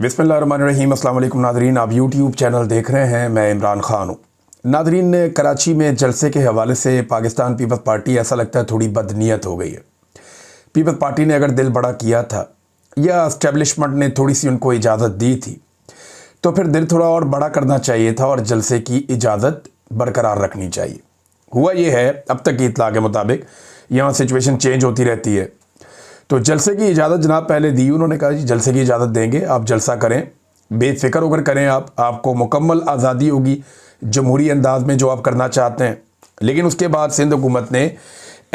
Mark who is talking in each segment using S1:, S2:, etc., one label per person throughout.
S1: बिस्मिल्लाहिर्रहमानिर्रहीम। अस्सलाम वालेकुम नादरीन, आप यूट्यूब चैनल देख रहे हैं। मैं इमरान ख़ान हूँ। नादरीन, कराची में जलसे के हवाले से पाकिस्तान पीपल्स पार्टी ऐसा लगता है थोड़ी बदनीयत हो गई है। पीपल्स पार्टी ने अगर दिल बड़ा किया था या इस्टेब्लिशमेंट ने थोड़ी सी उनको इजाज़त दी थी तो फिर दिल थोड़ा और बड़ा करना चाहिए था और जलसे की इजाज़त बरकरार रखनी चाहिए। हुआ ये है, अब तक की इत्तला के मुताबिक यहाँ सिचुएशन चेंज होती रहती है। तो जलसे की इजाज़त जनाब पहले दी, उन्होंने कहा जी जलसे की इजाज़त देंगे, आप जलसा करें, बेफिक्र होकर करें, आपको मुकम्मल आज़ादी होगी जमहूरी अंदाज में जो आप करना चाहते हैं। लेकिन उसके बाद सिंध हुकूमत ने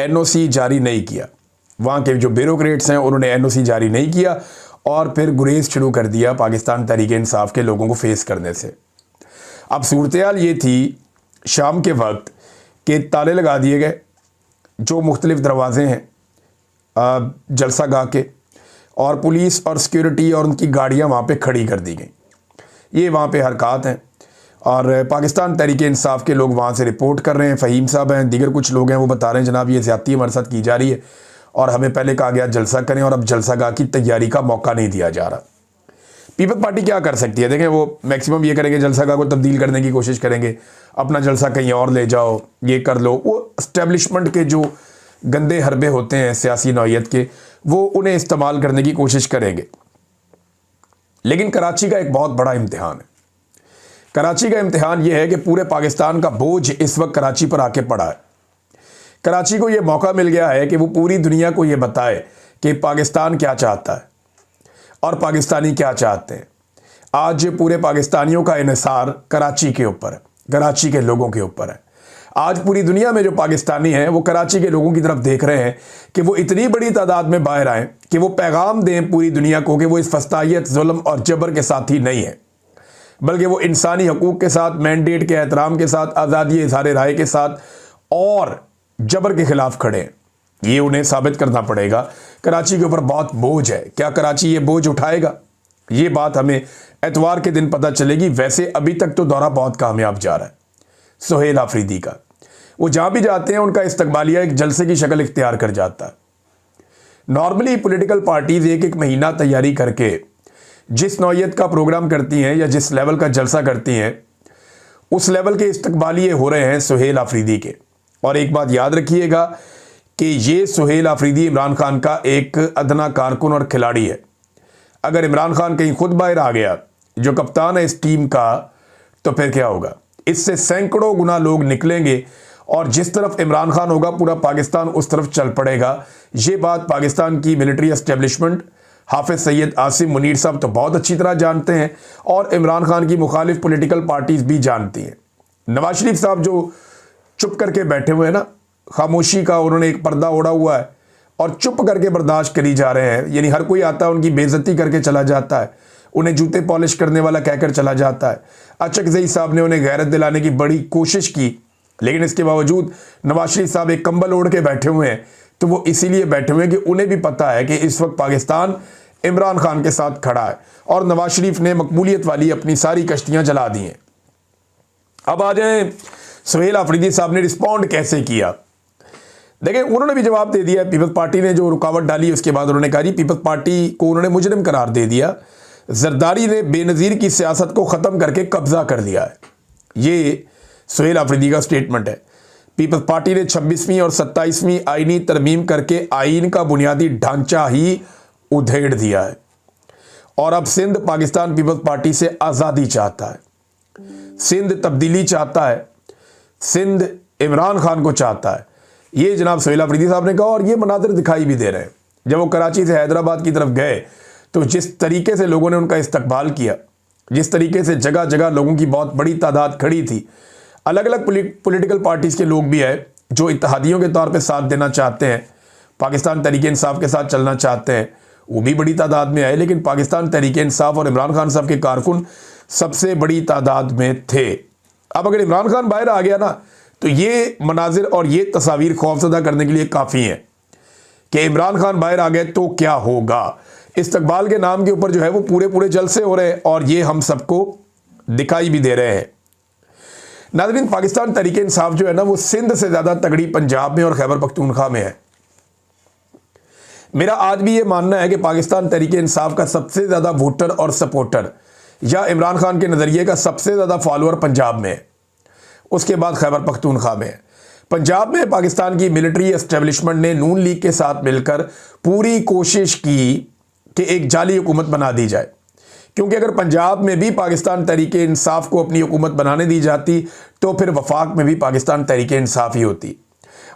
S1: NOC जारी नहीं किया। वहाँ के जो ब्यूरोक्रेट्स हैं उन्होंने NOC जारी नहीं किया और फिर गुरेज शुरू कर दिया पाकिस्तान तहरीक इंसाफ के लोगों को फेस करने से। अब सूरत ये थी शाम के वक्त कि ताले लगा दिए गए जो मुख्तलिफ दरवाजे हैं जलसा गाह के, और पुलिस और सिक्योरिटी और उनकी गाड़ियां वहाँ पे खड़ी कर दी गई। ये वहाँ पे हरकत हैं और पाकिस्तान तहरीक इंसाफ के लोग वहाँ से रिपोर्ट कर रहे हैं। फ़हीम साहब हैं, दीगर कुछ लोग हैं, वो बता रहे हैं जनाब ये ज़्यादती हमारे साथ की जा रही है और हमें पहले कहा गया जलसा करें और अब जलसा गाह की तैयारी का मौका नहीं दिया जा रहा। पीपल्स पार्टी क्या कर सकती है? देखें, वो मैक्सिमम ये करेंगे, जलसा गाह को तब्दील करने की कोशिश करेंगे, अपना जलसा कहीं और ले जाओ, ये कर लो। वो इस्टेब्लिशमेंट के जो गंदे हरबे होते हैं सियासी नौयत के, वो उन्हें इस्तेमाल करने की कोशिश करेंगे। लेकिन कराची का एक बहुत बड़ा इम्तिहान है। कराची का इम्तिहान यह है कि पूरे पाकिस्तान का बोझ इस वक्त कराची पर आके पड़ा है। कराची को यह मौका मिल गया है कि वो पूरी दुनिया को यह बताए कि पाकिस्तान क्या चाहता है और पाकिस्तानी क्या चाहते हैं। आज पूरे पाकिस्तानियों का इन्हिसार कराची के ऊपर है, कराची के लोगों के ऊपर है। आज पूरी दुनिया में जो पाकिस्तानी हैं वो कराची के लोगों की तरफ देख रहे हैं कि वो इतनी बड़ी तादाद में बाहर आएँ कि वो पैगाम दें पूरी दुनिया को कि वो इस फस्तायत, जुल्म और जबर के साथ ही नहीं है, बल्कि वो इंसानी हकूक़ के साथ, मैंडेट के एहतराम के साथ, आज़ादी इज़हार राय के साथ और जबर के ख़िलाफ़ खड़े हैं। ये उन्हें साबित करना पड़ेगा। कराची के ऊपर बहुत बोझ है। क्या कराची ये बोझ उठाएगा? ये बात हमें एतवार के दिन पता चलेगी। वैसे अभी तक तो दौरा बहुत कामयाब जा रहा है सुहेल आफरीदी का। वो जहाँ भी जाते हैं उनका इस्तकबालिया एक जलसे की शक्ल इख्तियार कर जाता है। नॉर्मली पॉलिटिकल पार्टीज़ एक एक महीना तैयारी करके जिस नौयत का प्रोग्राम करती हैं या जिस लेवल का जलसा करती हैं, उस लेवल के इस्तकबालिये हो रहे हैं सुहेल आफरीदी के। और एक बात याद रखिएगा कि ये सुहेल आफरीदी इमरान खान का एक अदना कारकुन और खिलाड़ी है। अगर इमरान खान कहीं खुद बाहर आ गया, जो कप्तान है इस टीम का, तो फिर क्या होगा? इससे सैकड़ों गुना लोग निकलेंगे और जिस तरफ इमरान खान होगा पूरा पाकिस्तान उस तरफ चल पड़ेगा। ये बात पाकिस्तान की मिलिट्री एस्टेब्लिशमेंट, हाफिज सैयद आसिम मुनीर साहब तो बहुत अच्छी तरह जानते हैं और इमरान खान की मुखालिफ पॉलिटिकल पार्टीज भी जानती हैं। नवाज शरीफ साहब जो चुप करके बैठे हुए हैं ना, खामोशी का उन्होंने एक पर्दा ओढ़ा हुआ है और चुप करके बर्दाश्त करी जा रहे हैं। यानी हर कोई आता है उनकी बेइज्जती करके चला जाता है, उन्हें जूते पॉलिश करने वाला कहकर चला जाता है। अचकज़ई साहब ने उन्हें गैरत दिलाने की बड़ी कोशिश की, लेकिन इसके बावजूद नवाज शरीफ साहब एक कंबल ओढ़ के बैठे हुए हैं। तो वो इसीलिए बैठे हुए हैं कि उन्हें भी पता है कि इस वक्त पाकिस्तान इमरान खान के साथ खड़ा है और नवाज शरीफ ने मकबूलियत वाली अपनी सारी कश्तियां जला दी हैं। अब आ जाए सुहेल आफरीदी साहब ने रिस्पॉन्ड कैसे किया। देखिए, उन्होंने भी जवाब दे दिया। पीपल्स पार्टी ने जो रुकावट डाली उसके बाद उन्होंने कहा जी पीपल्स पार्टी को उन्होंने मुजरिम करार दे दिया। जरदारी ने बेनज़ीर की सियासत को ख़त्म करके कब्जा कर लिया है। ये सुहेल आफरीदी का स्टेटमेंट है। पीपल्स पार्टी ने 26वीं और 27वीं आईनी तरमीम करके आइन का बुनियादी ढांचा ही उधेड़ दिया है और अब सिंध पाकिस्तान पीपल्स पार्टी से आज़ादी चाहता है, सिंध तब्दीली चाहता है, सिंध इमरान खान को चाहता है। ये जनाब सुहेल आफरीदी साहब ने कहा और ये मनाज़िर दिखाई भी दे रहे हैं। जब वो कराची से हैदराबाद की तरफ गए तो जिस तरीके से लोगों ने उनका इस्तकबाल किया, जिस तरीके से जगह जगह लोगों की बहुत बड़ी तादाद खड़ी थी, अलग अलग पॉलिटिकल पार्टीज़ के लोग भी आए जो इत्तेहादियों के तौर पे साथ देना चाहते हैं, पाकिस्तान तहरीक इंसाफ के साथ चलना चाहते हैं, वो भी बड़ी तादाद में आए। लेकिन पाकिस्तान तहरीक इंसाफ और इमरान खान साहब के कारकुन सबसे बड़ी तादाद में थे। अब अगर इमरान खान बाहर आ गया ना, तो ये मनाजिर और ये तस्वीर खौफजदा करने के लिए काफ़ी है कि इमरान खान बाहर आ गए तो क्या होगा। इस्तकबाल के नाम के ऊपर जो है वो पूरे पूरे जलसे हो रहे हैं और ये हम सबको दिखाई भी दे रहे हैं। नाज़रीन, पाकिस्तान तहरीक इंसाफ जो है ना वो सिंध से ज़्यादा तगड़ी पंजाब में और खैबर पख्तूनख्वा में है। मेरा आज भी ये मानना है कि पाकिस्तान तहरीके इंसाफ का सबसे ज़्यादा वोटर और सपोर्टर या इमरान खान के नज़रिए का सबसे ज़्यादा फॉलोअर पंजाब में है, उसके बाद खैबर पख्तूनख्वा में है। पंजाब में पाकिस्तान की मिलिट्री एस्टेब्लिशमेंट ने नून लीग के साथ मिलकर पूरी कोशिश की कि एक जाली हुकूमत बना दी जाए, क्योंकि अगर पंजाब में भी पाकिस्तान तहरीके इंसाफ को अपनी हुकूमत बनाने दी जाती तो फिर वफाक में भी पाकिस्तान तहरीके इंसाफ ही होती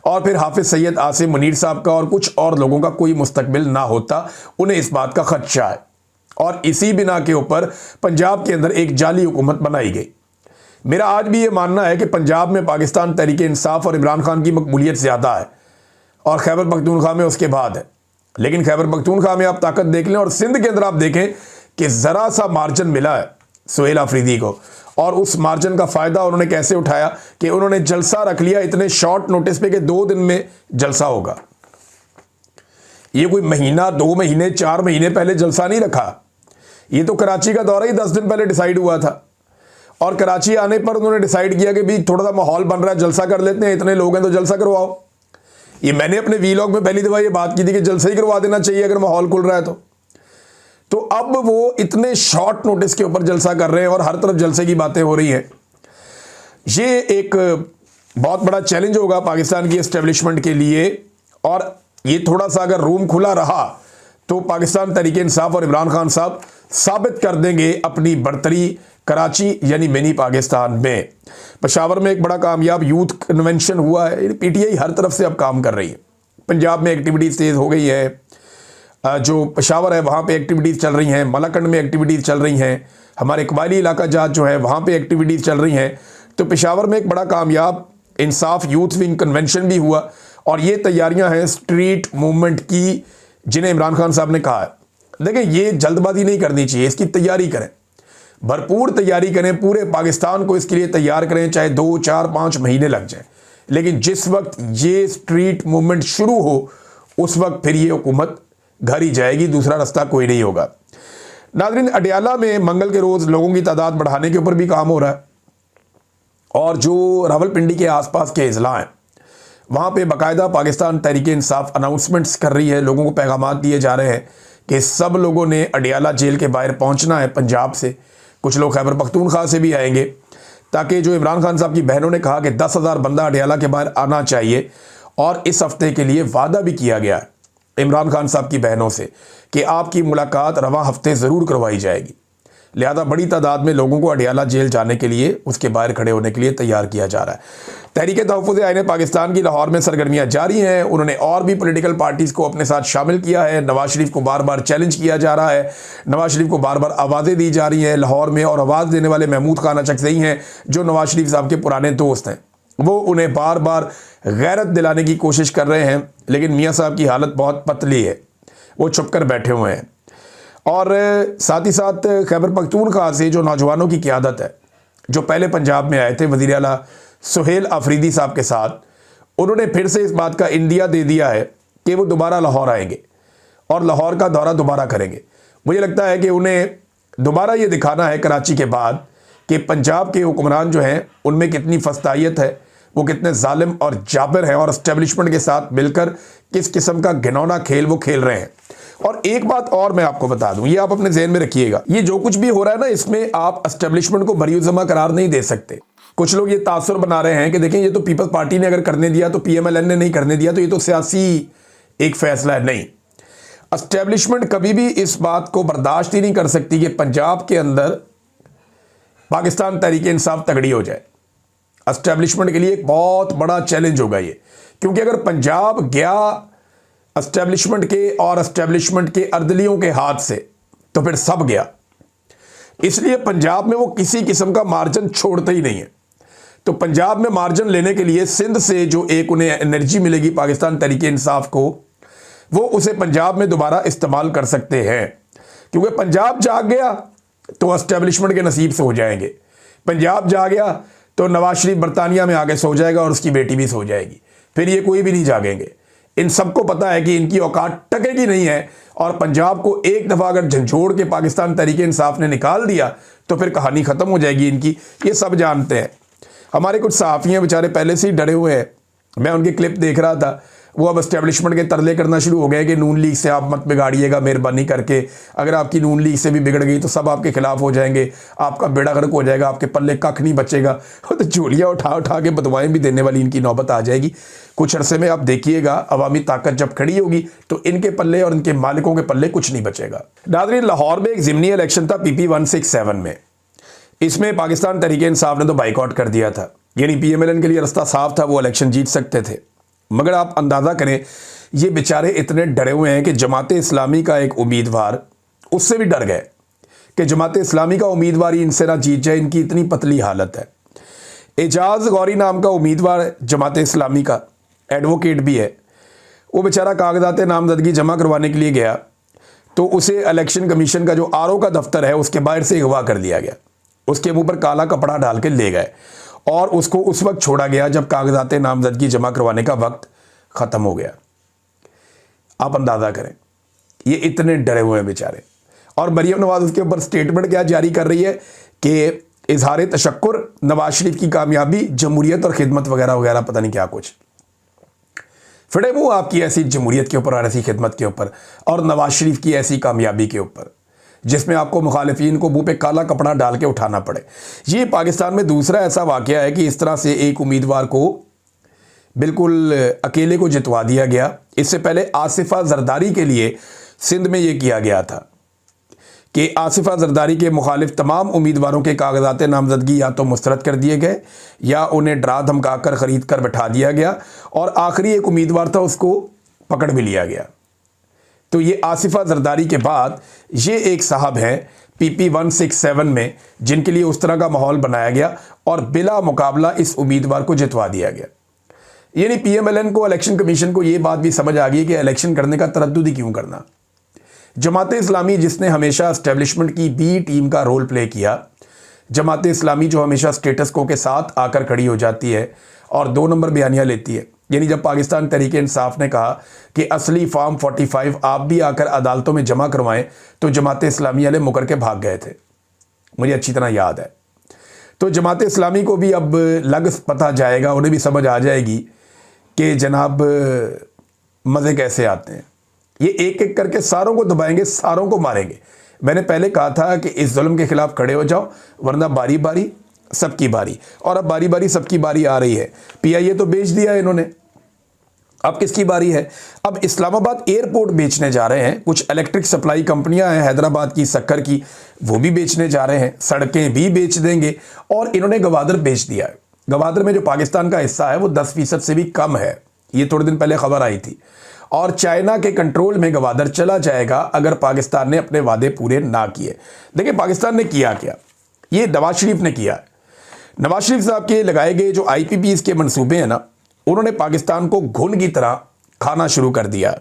S1: और फिर हाफिज सैयद आसिम मुनीर साहब का और कुछ और लोगों का कोई मुस्तकबिल ना होता। उन्हें इस बात का खदशा है और इसी बिना के ऊपर पंजाब के अंदर एक जाली हुकूमत बनाई गई। मेरा आज भी ये मानना है कि पंजाब में पाकिस्तान तहरीके इंसाफ और इमरान खान की मकबूलियत ज़्यादा है और खैबर पख्तूनख्वा में उसके बाद है। लेकिन खैबर पख्तूनख्वा में आप ताकत देख लें और सिंध के अंदर आप देखें कि ज़रा सा मार्जिन मिला है सुहेल आफरीदी को, और उस मार्जिन का फ़ायदा उन्होंने कैसे उठाया कि उन्होंने जलसा रख लिया इतने शॉर्ट नोटिस पे कि 2 दिन में जलसा होगा। ये कोई महीना, 2 महीने, 4 महीने पहले जलसा नहीं रखा। ये तो कराची का दौरा ही 10 दिन पहले डिसाइड हुआ था और कराची आने पर उन्होंने डिसाइड किया कि भाई थोड़ा सा माहौल बन रहा है, जलसा कर लेते हैं, इतने लोग हैं तो जलसा करवाओ। ये मैंने अपने वीलॉग में पहली दफ़ा ये बात की थी कि जलसा ही करवा देना चाहिए अगर माहौल खुल रहा है तो अब वो इतने शॉर्ट नोटिस के ऊपर जलसा कर रहे हैं और हर तरफ जलसे की बातें हो रही हैं। ये एक बहुत बड़ा चैलेंज होगा पाकिस्तान की एस्टेब्लिशमेंट के लिए और ये थोड़ा सा अगर रूम खुला रहा तो पाकिस्तान तहरीके इंसाफ और इमरान खान साहब साबित कर देंगे अपनी बढ़तरी कराची यानी मिनी पाकिस्तान में। पेशावर में एक बड़ा कामयाब यूथ कन्वेंशन हुआ है। पीटीआई हर तरफ से अब काम कर रही है। पंजाब में एक्टिविटीज़ तेज़ हो गई है, जो पेशावर है वहाँ पे एक्टिविटीज़ चल रही हैं, मलाकंड में एक्टिविटीज़ चल रही हैं, हमारे कबायली इलाका जात जो है वहाँ पे एक्टिविटीज़ चल रही हैं। तो पेशावर में एक बड़ा कामयाब इंसाफ यूथ विंग कन्वेंशन भी हुआ और ये तैयारियां हैं स्ट्रीट मूवमेंट की, जिन्हें इमरान खान साहब ने कहा है देखिए ये जल्दबाजी नहीं करनी चाहिए, इसकी तैयारी करें, भरपूर तैयारी करें, पूरे पाकिस्तान को इसके लिए तैयार करें, चाहे 2, 4, 5 महीने लग जाए। लेकिन जिस वक्त ये स्ट्रीट मूवमेंट शुरू हो उस वक्त फिर ये हुकूमत घर ही जाएगी, दूसरा रास्ता कोई नहीं होगा। नाज़रीन, अडियाला में मंगल के रोज़ लोगों की तादाद बढ़ाने के ऊपर भी काम हो रहा है और जो रावलपिंडी के आसपास के अजला हैं वहाँ पे बाकायदा पाकिस्तान तहरीके इंसाफ अनाउंसमेंट्स कर रही है, लोगों को पैगाम दिए जा रहे हैं कि सब लोगों ने अडियाला जेल के बाहर पहुँचना है। पंजाब से कुछ लोग खैबर पख्तूनख्वा से भी आएंगे, ताकि जो इमरान खान साहब की बहनों ने कहा कि 10,000 बंदा अडियाला के बाहर आना चाहिए और इस हफ्ते के लिए वादा भी किया गया है इमरान खान साहब की बहनों से कि आपकी मुलाकात रवां हफ्ते ज़रूर करवाई जाएगी। लिहाजा बड़ी तादाद में लोगों को अडियाला जेल जाने के लिए, उसके बाहर खड़े होने के लिए तैयार किया जा रहा है। तहरीके तहफ़्फ़ुज़ आईन पाकिस्तान की लाहौर में सरगर्मियाँ जारी हैं। उन्होंने और भी पॉलिटिकल पार्टीज़ को अपने साथ शामिल किया है। नवाज शरीफ को बार बार चैलेंज किया जा रहा है, नवाज शरीफ को बार बार आवाज़ें दी जा रही हैं लाहौर में, और आवाज़ देने वाले महमूद खान अचकज़ई हैं जो नवाज शरीफ साहब के पुराने दोस्त हैं। वो उन्हें बार बार गैरत दिलाने की कोशिश कर रहे हैं, लेकिन मियाँ साहब की हालत बहुत पतली है, वो छुप कर बैठे हुए हैं। और साथ ही साथ खैबर पख्तूनख्वा से जो नौजवानों की क़यादत है, जो पहले पंजाब में आए थे वज़ीर आला सुहेल आफरीदी साहब के साथ, उन्होंने फिर से इस बात का इंदिया दे दिया है कि वो दोबारा लाहौर आएंगे और लाहौर का दौरा दोबारा करेंगे। मुझे लगता है कि उन्हें दोबारा ये दिखाना है कराची के बाद कि पंजाब के हुक्मरान जो हैं उनमें कितनी फस्तायत है, वो कितने जालिम और जाबिर हैं और एस्टेब्लिशमेंट के साथ मिलकर किस किस्म का घिनौना खेल वो खेल रहे हैं। और एक बात और मैं आपको बता दूं, ये आप अपने जहन में रखिएगा, ये जो कुछ भी हो रहा है ना, इसमें आप एस्टेब्लिशमेंट को बरीउज़्ज़मा करार नहीं दे सकते। कुछ लोग ये तासुर बना रहे हैं कि देखें ये तो पीपल्स पार्टी ने अगर करने दिया तो पीएमएलएन ने नहीं करने दिया तो ये तो सियासी एक फैसला है। नहीं, एस्टेब्लिशमेंट कभी भी इस बात को बर्दाश्त ही नहीं कर सकती कि पंजाब के अंदर पाकिस्तान तहरीके इंसाफ तगड़ी हो जाए। एस्टेब्लिशमेंट के लिए एक बहुत बड़ा चैलेंज होगा ये, क्योंकि अगर पंजाब गया एस्टेब्लिशमेंट के और एस्टेब्लिशमेंट के अर्दलियों के हाथ से तो फिर सब गया। इसलिए पंजाब में वो किसी किस्म का मार्जिन छोड़ते ही नहीं है। तो पंजाब में मार्जिन लेने के लिए सिंध से जो एक उन्हें एनर्जी मिलेगी पाकिस्तान तहरीके इंसाफ को, वो उसे पंजाब में दोबारा इस्तेमाल कर सकते हैं, क्योंकि पंजाब जाग गया तो एस्टेब्लिशमेंट के नसीब से हो जाएंगे। पंजाब जा गया तो नवाज शरीफ बरतानिया में आके सो जाएगा और उसकी बेटी भी सो जाएगी, फिर ये कोई भी नहीं जागेंगे। इन सबको पता है कि इनकी औकात टकेगी नहीं है, और पंजाब को एक दफ़ा अगर झंझोड़ के पाकिस्तान तहरीके इंसाफ ने निकाल दिया तो फिर कहानी ख़त्म हो जाएगी इनकी, ये सब जानते हैं। हमारे कुछ सहाफ़ी हैं बेचारे पहले से ही डरे हुए हैं। मैं उनकी क्लिप देख रहा था, वो अब एस्टेब्लिशमेंट के तरले करना शुरू हो गए कि नून लीग से आप मत बिगाड़िएगा मेहरबानी करके, अगर आपकी नून लीग से भी बिगड़ गई तो सब आपके खिलाफ हो जाएंगे, आपका बेड़ा गर्क हो जाएगा, आपके पल्ले कख नहीं बचेगा। तो झोलियाँ उठा उठा के बदवाएँ भी देने वाली इनकी नौबत आ जाएगी। कुछ अरसे में आप देखिएगा अवामी ताकत जब खड़ी होगी तो इनके पल्ले और इनके मालिकों के पल्ले कुछ नहीं बचेगा। नाज़रीन, लाहौर में एक ज़िमनी इलेक्शन था PP 167 में। इसमें पाकिस्तान तहरीक इंसाफ ने तो बाइकआउट कर दिया था, यानी PMLN के लिए रास्ता साफ था, वो इलेक्शन जीत सकते थे। मगर आप अंदाज़ा करें ये बेचारे इतने डरे हुए हैं कि जमात इस्लामी का एक उम्मीदवार उससे भी डर गए कि जमात इस्लामी का उम्मीदवार ही इनसे ना जीत जाए, इनकी इतनी पतली हालत है। एजाज गौरी नाम का उम्मीदवार जमात इस्लामी का एडवोकेट भी है, वो बेचारा कागजात नामजदगी जमा करवाने के लिए गया तो उसे इलेक्शन कमीशन का जो RO का दफ्तर है उसके बाहर से अगवा कर लिया गया, उसके मुंह पर काला कपड़ा डाल के ले गए और उसको उस वक्त छोड़ा गया जब कागजात नामजदगी जमा करवाने का वक्त ख़त्म हो गया। आप अंदाज़ा करें ये इतने डरे हुए हैं बेचारे। और मरियम नवाज उसके ऊपर स्टेटमेंट क्या जारी कर रही है कि इजहार तशक्कुर, नवाज शरीफ की कामयाबी, जमहूरियत और खिदमत वगैरह वगैरह, पता नहीं क्या कुछ। फिरे मुँह आपकी ऐसी जमहूरियत के ऊपर और ऐसी खिदमत के ऊपर और नवाज शरीफ की ऐसी कामयाबी के ऊपर जिसमें आपको मुखालिफिन को मुंह पे काला कपड़ा डाल के उठाना पड़े। ये पाकिस्तान में दूसरा ऐसा वाक़या है कि इस तरह से एक उम्मीदवार को बिल्कुल अकेले को जितवा दिया गया। इससे पहले आसिफा जरदारी के लिए सिंध में ये किया गया था कि आसिफा जरदारी के मुखालिफ तमाम उम्मीदवारों के कागजात नामजदगी या तो मुस्तरद कर दिए गए या उन्हें डरा धमका कर ख़रीद कर बैठा दिया गया और आखिरी एक उम्मीदवार था उसको पकड़ भी लिया गया। तो ये आसिफा जरदारी के बाद ये एक साहब हैं PP 167 में जिनके लिए उस तरह का माहौल बनाया गया और बिला मुकाबला इस उम्मीदवार को जितवा दिया गया। यानी PMLN को, इलेक्शन कमीशन को ये बात भी समझ आ गई कि इलेक्शन करने का तरद्दुद ही क्यों करना। जमात इस्लामी जिसने हमेशा एस्टेब्लिशमेंट की B टीम का रोल प्ले किया, जमात इस्लामी जो हमेशा स्टेटस को के साथ आकर खड़ी हो जाती है और 2 नंबर बयानियाँ लेती है। यानी जब पाकिस्तान तहरीक इंसाफ ने कहा कि असली फॉर्म 45 आप भी आकर अदालतों में जमा करवाएं तो जमात इस्लामी वाले मुकर के भाग गए थे, मुझे अच्छी तरह याद है। तो जमात इस्लामी को भी अब लग पता जाएगा, उन्हें भी समझ आ जाएगी कि जनाब मज़े कैसे आते हैं। ये एक एक करके सारों को दबाएंगे, सारों को मारेंगे। मैंने पहले कहा था कि इस जुल्म के खिलाफ खड़े हो जाओ वरना बारी बारी सबकी बारी, और अब बारी बारी सबकी बारी आ रही है। PIA तो बेच दिया है इन्होंने, अब किसकी बारी है? अब इस्लामाबाद एयरपोर्ट बेचने जा रहे हैं। कुछ इलेक्ट्रिक सप्लाई कंपनियां हैं हैदराबाद की, शक्कर की, वो भी बेचने जा रहे हैं। सड़कें भी बेच देंगे और इन्होंने गवादर बेच दिया है। गवादर में जो पाकिस्तान का हिस्सा है वो 10% से भी कम है, ये थोड़े दिन पहले खबर आई थी। और चाइना के कंट्रोल में गवादर चला जाएगा अगर पाकिस्तान ने अपने वादे पूरे ना किए। देखिए पाकिस्तान ने किया क्या, ये नवाज शरीफ ने किया। नवाज शरीफ साहब के लगाए गए जो IPPs के मंसूबे हैं ना, उन्होंने पाकिस्तान को घुन की तरह खाना शुरू कर दिया।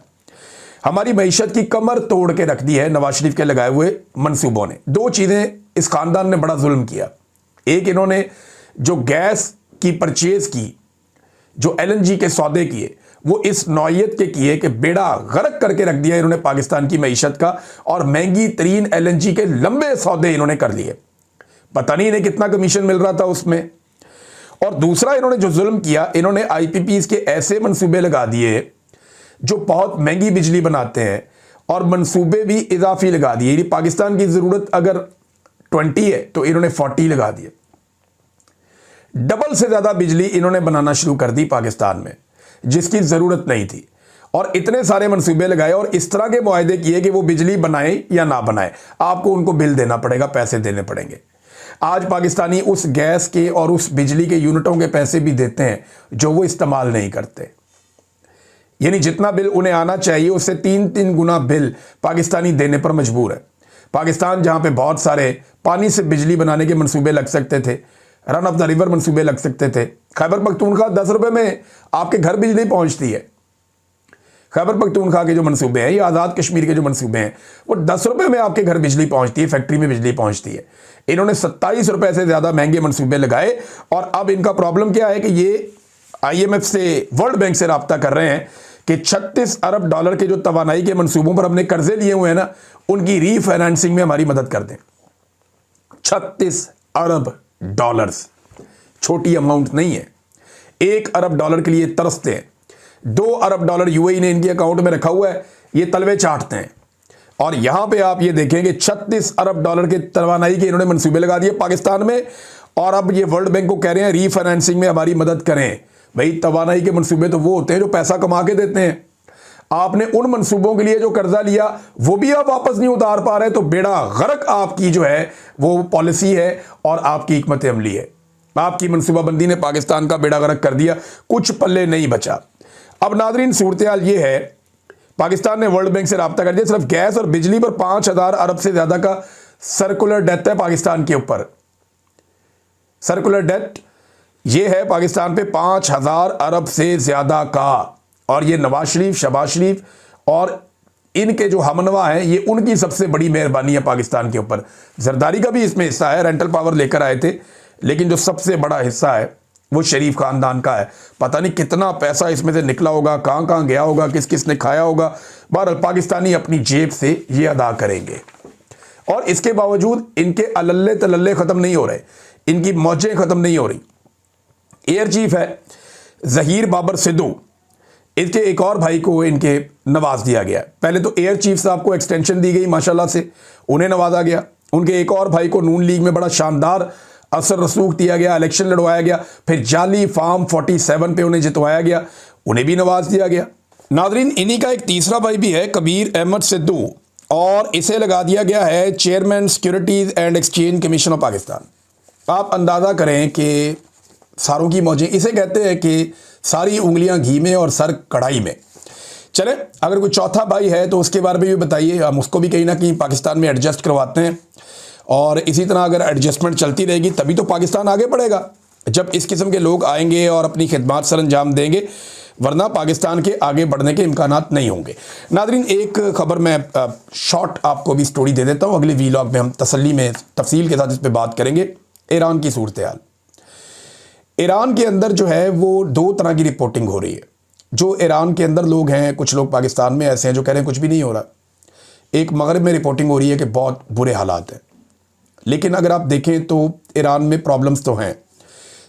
S1: हमारी मईशत की कमर तोड़ के रख दी है नवाज शरीफ के लगाए हुए मंसूबों ने। 2 चीज़ें इस खानदान ने बड़ा जुल्म किया। एक, इन्होंने जो गैस की परचेज की, जो LNG के सौदे किए, वो इस नौयत के किए कि बेड़ा गर्क करके रख दिया इन्होंने पाकिस्तान की मईशत का, और महंगी तरीन LNG के लंबे सौदे इन्होंने कर लिए। पता नहीं इन्हें कितना कमीशन मिल रहा था उसमें। और दूसरा इन्होंने जो जुल्म किया, इन्होंने IPPs के ऐसे मंसूबे लगा दिए जो बहुत महंगी बिजली बनाते हैं और मंसूबे भी इजाफी लगा दिए। यानी पाकिस्तान की ज़रूरत अगर 20 है तो इन्होंने 40 लगा दिए। डबल से ज़्यादा बिजली इन्होंने बनाना शुरू कर दी पाकिस्तान में जिसकी ज़रूरत नहीं थी, और इतने सारे मंसूबे लगाए और इस तरह के मुआहदे किए कि वो बिजली बनाए या ना बनाए, आपको उनको बिल देना पड़ेगा, पैसे देने पड़ेंगे। आज पाकिस्तानी उस गैस के और उस बिजली के यूनिटों के पैसे भी देते हैं जो वो इस्तेमाल नहीं करते। यानी जितना बिल उन्हें आना चाहिए उससे 3-3 गुना बिल पाकिस्तानी देने पर मजबूर है। पाकिस्तान जहां पे बहुत सारे पानी से बिजली बनाने के मंसूबे लग सकते थे, रन ऑफ द रिवर मंसूबे लग सकते थे। खैबर पख्तूनख्वा 10 रुपए में आपके घर बिजली पहुंचती है। खैबर पख्तूनख्वा के जो मंसूबे हैं, ये आज़ाद कश्मीर के जो मंसूबे हैं, वो 10 रुपए में आपके घर बिजली पहुंचती है, फैक्ट्री में बिजली पहुंचती है। इन्होंने 27 रुपए से ज़्यादा महंगे मंसूबे लगाए और अब इनका प्रॉब्लम क्या है कि ये IMF से, वर्ल्ड बैंक से रब्ता कर रहे हैं कि 36 अरब डॉलर के जो तवानाई के मंसूबों पर हमने कर्जे लिए हुए हैं ना, उनकी रीफाइनेंसिंग में हमारी मदद कर दें। 36 अरब डॉलर्स छोटी अमाउंट नहीं है। 1 अरब डॉलर के लिए तरसते हैं। $2 अरब यूएई ने इनके अकाउंट में रखा हुआ है, ये तलवे चाटते हैं। और यहां पे आप ये देखेंगे $36 अरब के तवानाई के इन्होंने मंसूबे लगा दिए पाकिस्तान में, और अब ये वर्ल्ड बैंक को कह रहे हैं रीफाइनेंसिंग में हमारी मदद करें। भाई तवानाई के मंसूबे तो वो होते हैं जो पैसा कमा के देते हैं। आपने उन मंसूबों के लिए जो कर्जा लिया वो भी आप वापस नहीं उतार पा रहे, तो बेड़ा गर्क आपकी जो है वो पॉलिसी है और आपकी हिकमत अमली है। आपकी मनसूबाबंदी ने पाकिस्तान का बेड़ा गर्क कर दिया, कुछ पल्ले नहीं बचा। अब नादरीन सूरत हाल ये है, पाकिस्तान ने वर्ल्ड बैंक से रब्ता कर दिया, सिर्फ गैस और बिजली पर 5000 अरब से ज्यादा का सर्कुलर डेट है पाकिस्तान के ऊपर। सर्कुलर डेट ये है पाकिस्तान पे 5000 अरब से ज्यादा का, और ये नवाज शरीफ, शहबाज शरीफ और इनके जो हमनवा हैं, ये उनकी सबसे बड़ी मेहरबानी है पाकिस्तान के ऊपर। जरदारी का भी इसमें हिस्सा है, रेंटल पावर लेकर आए थे, लेकिन जो सबसे बड़ा हिस्सा है वो शरीफ खानदान का है। पता नहीं कितना पैसा इसमें से निकला होगा, कहां कहां गया होगा, किस किस ने खाया होगा। बहरहाल पाकिस्तानी अपनी जेब से ये अदा करेंगे, और इसके बावजूद इनके अलल्ले तलल्ले खत्म नहीं हो रहे, इनकी मौजें खत्म नहीं हो रही। एयर चीफ है जहीर बाबर सिद्धू, इसके एक और भाई को इनके नवाज दिया गया। पहले तो एयर चीफ साहब को एक्सटेंशन दी गई माशाल्लाह से, उन्हें नवाजा गया। उनके एक और भाई को नून लीग में बड़ा शानदार असर रसूख दिया गया, इलेक्शन लड़वाया गया, फिर जाली फार्म 47 पे उन्हें जितवाया गया, उन्हें भी नवाज दिया गया। नादरीन इन्हीं का एक तीसरा भाई भी है, कबीर अहमद सिद्धू, और इसे लगा दिया गया है chairman securities and exchange commission of Pakistan. आप अंदाज़ा करें कि सारों की मौजें, इसे कहते हैं कि सारी उंगलियां घी में और सर कढ़ाई में। चले, अगर कोई चौथा भाई है तो उसके बारे में भी बताइए, हम उसको भी कहीं ना कहीं पाकिस्तान में एडजस्ट करवाते हैं, और इसी तरह अगर एडजस्टमेंट चलती रहेगी तभी तो पाकिस्तान आगे बढ़ेगा, जब इस किस्म के लोग आएंगे और अपनी खिदमत सर अंजाम देंगे, वरना पाकिस्तान के आगे बढ़ने के इम्कानात नहीं होंगे। नादरीन एक खबर मैं शॉर्ट आपको भी स्टोरी दे देता हूँ, अगले वीलॉग में हम तसल्ली में तफसील के साथ इस पर बात करेंगे। ईरान की सूरत हाल, ईरान के अंदर जो है वो दो तरह की रिपोर्टिंग हो रही है। जो ईरान के अंदर लोग हैं, कुछ लोग पाकिस्तान में ऐसे हैं जो कह रहे हैं कुछ भी नहीं हो रहा। एक मगरब में रिपोर्टिंग हो रही है कि बहुत बुरे हालात हैं, लेकिन अगर आप देखें तो ईरान में प्रॉब्लम्स तो हैं।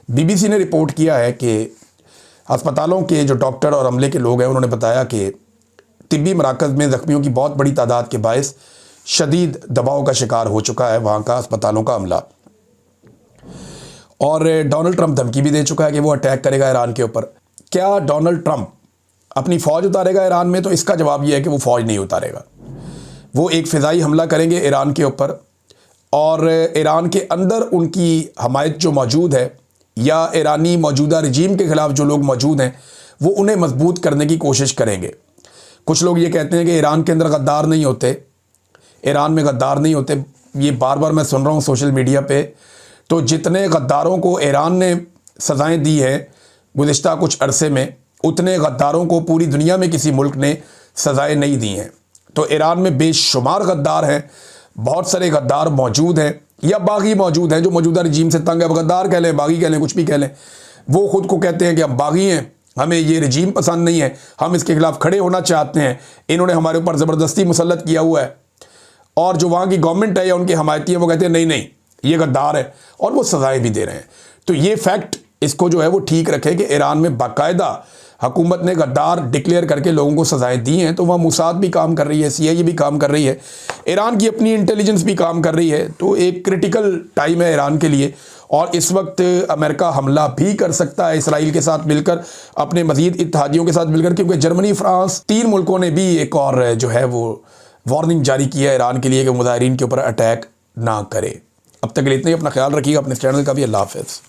S1: बीबीसी ने रिपोर्ट किया है कि अस्पतालों के जो डॉक्टर और अमले के लोग हैं उन्होंने बताया कि तिब्बी मराकज़ में ज़ख्मियों की बहुत बड़ी तादाद के बायस शदीद दबाव का शिकार हो चुका है वहाँ का अस्पतालों का अमला। और डोनाल्ड ट्रंप धमकी भी दे चुका है कि वो अटैक करेगा ईरान के ऊपर। क्या डोनाल्ड ट्रंप अपनी फ़ौज उतारेगा ईरान में? तो इसका जवाब ये है कि वो फ़ौज नहीं उतारेगा। वो एक फ़िज़ाई हमला करेंगे ईरान के ऊपर, और ईरान के अंदर उनकी हमायत जो मौजूद है, या ईरानी मौजूदा रजीम के ख़िलाफ़ जो लोग मौजूद हैं, वो उन्हें मजबूत करने की कोशिश करेंगे। कुछ लोग ये कहते हैं कि ईरान के अंदर गद्दार नहीं होते, ईरान में गद्दार नहीं होते। ये बार बार मैं सुन रहा हूँ सोशल मीडिया पे। तो जितने गद्दारों को ईरान ने सज़ाएँ दी हैं गुज़िश्ता कुछ अरसे में, उतने गद्दारों को पूरी दुनिया में किसी मुल्क ने सज़ाएँ नहीं दी हैं। तो ईरान में बेशुमार गद्दार हैं, बहुत सारे गद्दार मौजूद हैं, या बागी मौजूद हैं जो मौजूदा रजीम से तंग है। अब गद्दार कह लें, बागी कह लें, कुछ भी कह लें, वो ख़ुद को कहते हैं कि हम बागी हैं, हमें ये रजीम पसंद नहीं है, हम इसके ख़िलाफ़ खड़े होना चाहते हैं, इन्होंने हमारे ऊपर ज़बरदस्ती मुसल्लत किया हुआ है। और जो वहाँ की गवर्नमेंट है या उनके हमायती हैं वो कहते हैं नहीं नहीं ये गद्दार है, और वो सज़ाएँ भी दे रहे हैं। तो ये फैक्ट इसको जो है वो ठीक रखे कि ईरान में बाकायदा हुकूमत ने गद्दार डिक्लेयर करके लोगों को सज़ाएँ दी हैं। तो वहाँ मोसाद भी काम कर रही है, CIA भी काम कर रही है, ईरान की अपनी इंटेलिजेंस भी काम कर रही है। तो एक क्रिटिकल टाइम है ईरान के लिए, और इस वक्त अमेरिका हमला भी कर सकता है इसराइल के साथ मिलकर, अपने मज़ीद इत्तेहादियों के साथ मिलकर, क्योंकि जर्मनी, फ्रांस, 3 मुल्कों ने भी एक और जो है वो वार्निंग जारी की है ईरान के लिए कि मुजाहिरीन के ऊपर अटैक ना करे। अब तक के लिए इतना ही। अपना ख्याल रखिएगा, अपने चैनल का भी। अल्लाह हाफ़िज़।